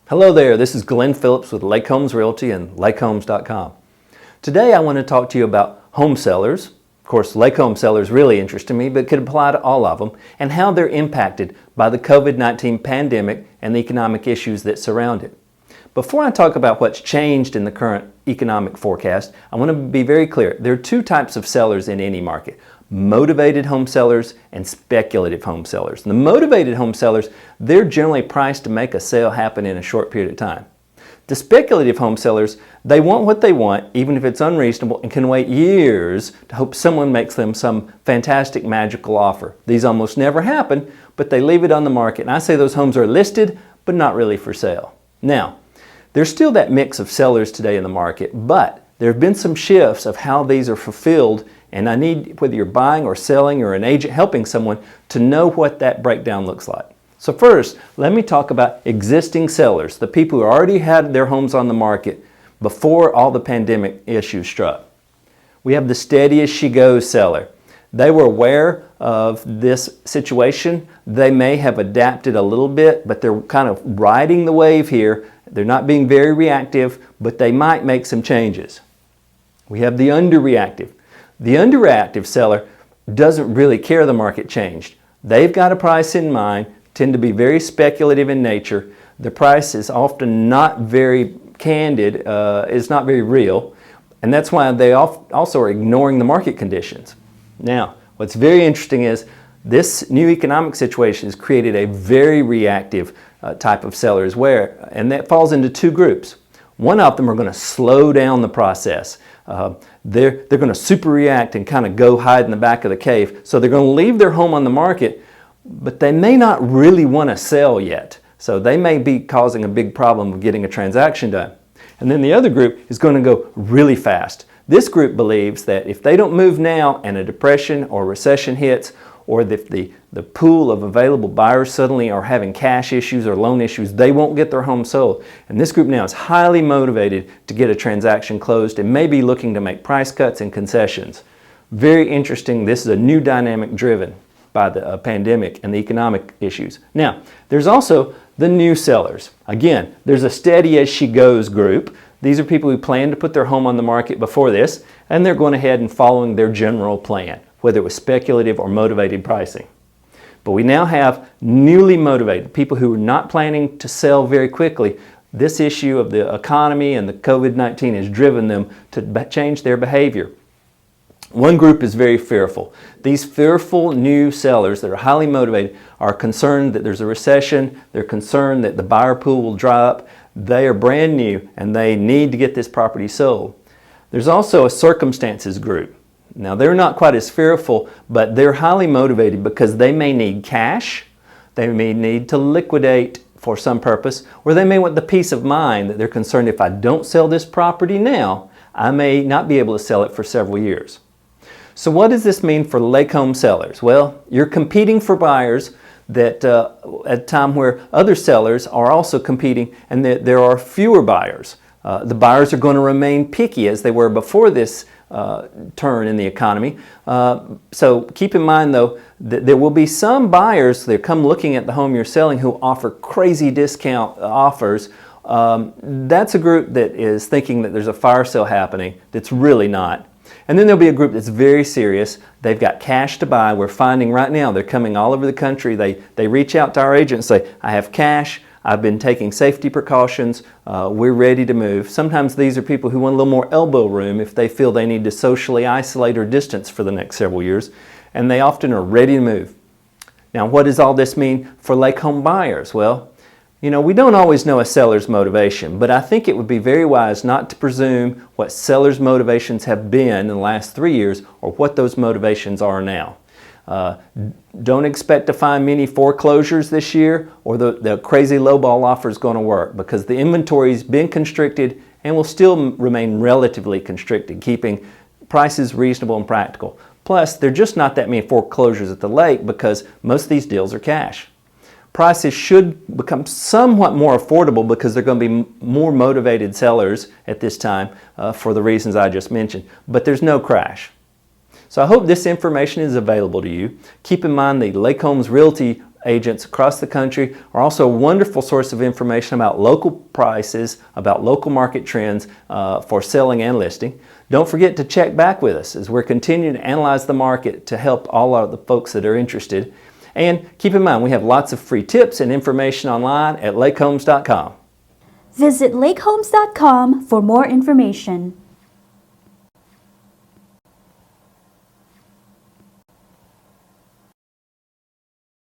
Hello there, this is Glenn Phillips with Lake Homes Realty and lakehomes.com. Today I want to talk to you about home sellers. Of course, lake home sellers really interest me, but could apply to all of them, and how they're impacted by the COVID-19 pandemic and the economic issues that surround it. Before I talk about what's changed in the current economic forecast, I want to be very clear. There are two types of sellers in any market: motivated home sellers and speculative home sellers. The motivated home sellers, they're generally priced to make a sale happen in a short period of time. The speculative home sellers, they want what they want, even if it's unreasonable, and can wait years to hope someone makes them some fantastic magical offer. These almost never happen, but they leave it on the market, and I say those homes are listed, but not really for sale. Now, there's still that mix of sellers today in the market, but there have been some shifts of how these are fulfilled, and I need, whether you're buying or selling or an agent helping someone, to know what that breakdown looks like. So first, let me talk about existing sellers, the people who already had their homes on the market before all the pandemic issues struck. We have the steady as she goes seller. They were aware of this situation. They may have adapted a little bit, but they're kind of riding the wave here. They're not being very reactive, but they might make some changes. We have the underreactive. The underreactive seller doesn't really care the market changed. They've got a price in mind, tend to be very speculative in nature. The price is often not very candid, it's not very real, and that's why they also are ignoring the market conditions. Now, what's very interesting is this new economic situation has created a very reactive type of sellers, and that falls into two groups. One of them are going to slow down the process. They're going to super react and kind of go hide in the back of the cave. So they're going to leave their home on the market, but they may not really want to sell yet. So they may be causing a big problem with getting a transaction done. And then the other group is going to go really fast. This group believes that if they don't move now and a depression or recession hits, or if the pool of available buyers suddenly are having cash issues or loan issues, they won't get their home sold. And this group now is highly motivated to get a transaction closed and may be looking to make price cuts and concessions. Very interesting. This is a new dynamic driven by the pandemic and the economic issues. Now, there's also the new sellers. Again, there's a steady as she goes group. These are people who plan to put their home on the market before this, and they're going ahead and following their general plan, whether it was speculative or motivated pricing. But we now have newly motivated people who are not planning to sell very quickly. This issue of the economy and the COVID-19 has driven them to change their behavior. One group is very fearful. These fearful new sellers that are highly motivated are concerned that there's a recession. They're concerned that the buyer pool will dry up. They are brand new and they need to get this property sold. There's also a circumstances group. Now, they're not quite as fearful, but they're highly motivated because they may need cash, they may need to liquidate for some purpose, or they may want the peace of mind that they're concerned if I don't sell this property now, I may not be able to sell it for several years. So what does this mean for lake home sellers? Well, you're competing for buyers that at a time where other sellers are also competing, and there are fewer buyers. The buyers are going to remain picky as they were before this turn in the economy. So keep in mind though that there will be some buyers that come looking at the home you're selling who offer crazy discount offers. That's a group that is thinking that there's a fire sale happening that's really not. And then there'll be a group that's very serious. They've got cash to buy. We're finding right now they're coming all over the country. They reach out to our agents and say, I have cash. I've been taking safety precautions. We're ready to move. Sometimes these are people who want a little more elbow room if they feel they need to socially isolate or distance for the next several years. And they often are ready to move. Now, what does all this mean for lake home buyers? Well, you know, we don't always know a seller's motivation, but I think it would be very wise not to presume what sellers' motivations have been in the last 3 years or what those motivations are now. Don't expect to find many foreclosures this year or the crazy lowball offer is going to work, because the inventory's been constricted and will still remain relatively constricted, keeping prices reasonable and practical. Plus, there are just not that many foreclosures at the lake because most of these deals are cash. Prices should become somewhat more affordable because they're going to be more motivated sellers at this time for the reasons I just mentioned, but there's no crash. So I hope this information is available to you. Keep in mind the Lake Homes Realty agents across the country are also a wonderful source of information about local prices, about local market trends for selling and listing. Don't forget to check back with us as we're continuing to analyze the market to help all of the folks that are interested. And keep in mind, we have lots of free tips and information online at lakehomes.com. Visit lakehomes.com for more information.